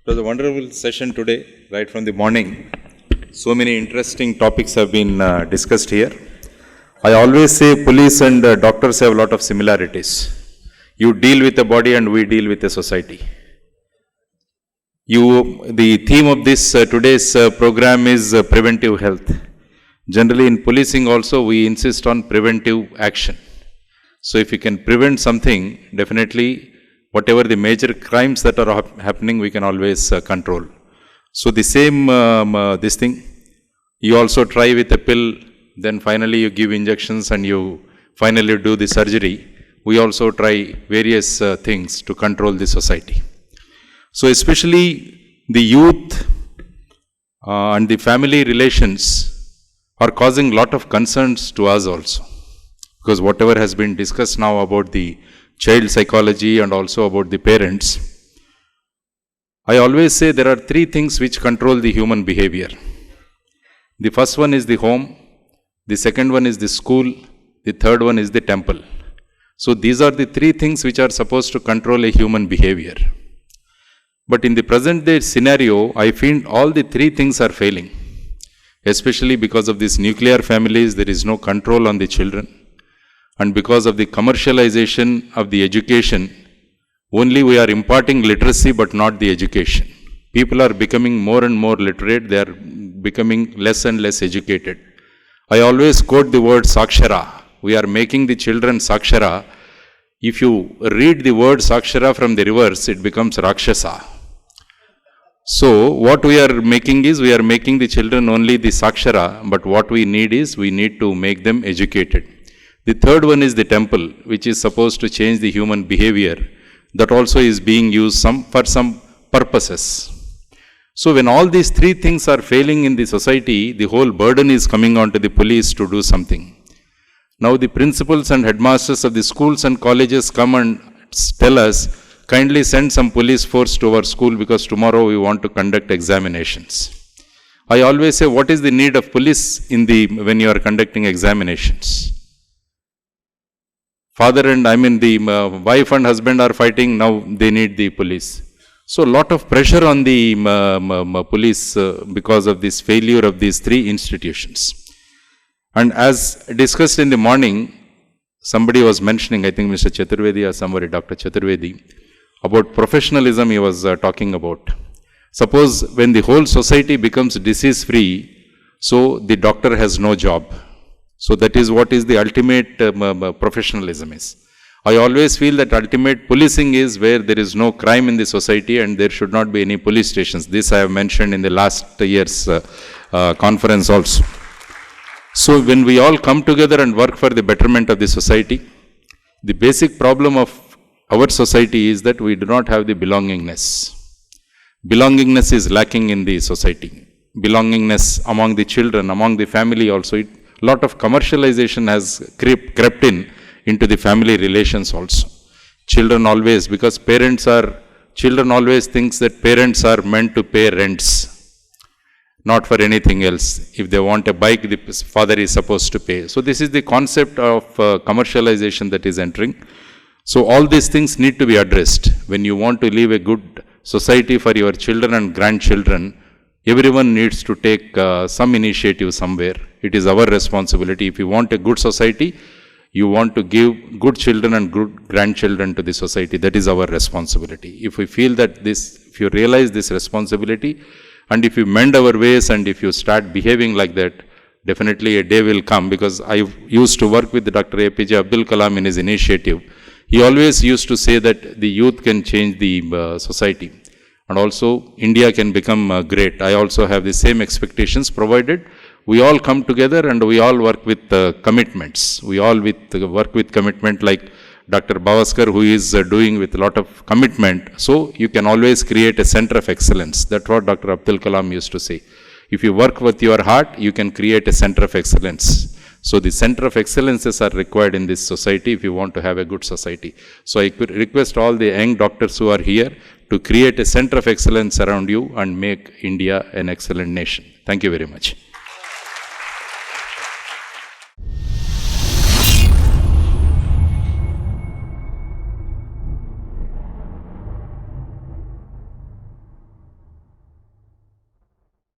It was a wonderful session today, right from the morning. So many interesting topics have been discussed here. I always say police and doctors have a lot of similarities. You deal with the body and we deal with the society. The theme of this today's program is preventive health. Generally in policing also we insist on preventive action. So if you can prevent something, definitely whatever the major crimes that are happening, we can always control. So the same, this thing, you also try with a pill, then finally you give injections and you finally do the surgery. We also try various things to control the society. So especially the youth and the family relations are causing lot of concerns to us also. Because whatever has been discussed now about the child psychology and also about the parents, I always say there are three things which control the human behavior. The first one is the home, the second one is the school, the third one is the temple. So these are the three things which are supposed to control a human behavior. But in the present day scenario, I feel all the three things are failing. Especially because of these nuclear families, there is no control on the children. And because of the commercialization of the education, only we are imparting literacy but not the education. People are becoming more and more literate, they are becoming less and less educated. I always quote the word Sakshara. We are making the children Sakshara. If you read the word Sakshara from the reverse, it becomes Rakshasa. So what we are making is, we are making the children only the Sakshara, but what we need is, we need to make them educated. The third one is the temple, which is supposed to change the human behavior. That also is being used for some purposes. So when all these three things are failing in the society, the whole burden is coming on to the police to do something. Now the principals and headmasters of the schools and colleges come and tell us, kindly send some police force to our school because tomorrow we want to conduct examinations. I always say, what is the need of police when you are conducting examinations? Father and the wife and husband are fighting, now they need the police. So a lot of pressure on the police because of this failure of these three institutions. And as discussed in the morning, somebody was mentioning, I think Mr. Chaturvedi or somebody, Dr. Chaturvedi, about professionalism he was talking about. Suppose when the whole society becomes disease free, so the doctor has no job. So that is what is the ultimate professionalism is. I always feel that ultimate policing is where there is no crime in the society and there should not be any police stations. This I have mentioned in the last year's conference also. So when we all come together and work for the betterment of the society, the basic problem of our society is that we do not have the belongingness. Belongingness is lacking in the society. Belongingness among the children, among the family also. Lot of commercialization has crept into the family relations also. Children always thinks that parents are meant to pay rents, not for anything else. If they want a bike, the father is supposed to pay. So this is the concept of commercialization that is entering. So all these things need to be addressed. When you want to leave a good society for your children and grandchildren, everyone needs to take some initiative somewhere. It is our responsibility. If you want a good society, you want to give good children and good grandchildren to the society. That is our responsibility. If we feel that if you realize this responsibility, and if you mend our ways and if you start behaving like that, definitely a day will come. Because I used to work with Dr. APJ Abdul Kalam in his initiative. He always used to say that the youth can change the society. And also India can become great. I also have the same expectations, provided we all come together and we all work with commitments. We all work with commitment, like Dr. Bavaskar, who is doing with a lot of commitment. So you can always create a center of excellence. That's what Dr. Abdul Kalam used to say. If you work with your heart, you can create a center of excellence. So the center of excellences are required in this society if you want to have a good society. So I could request all the young doctors who are here to create a center of excellence around you and make India an excellent nation. Thank you very much.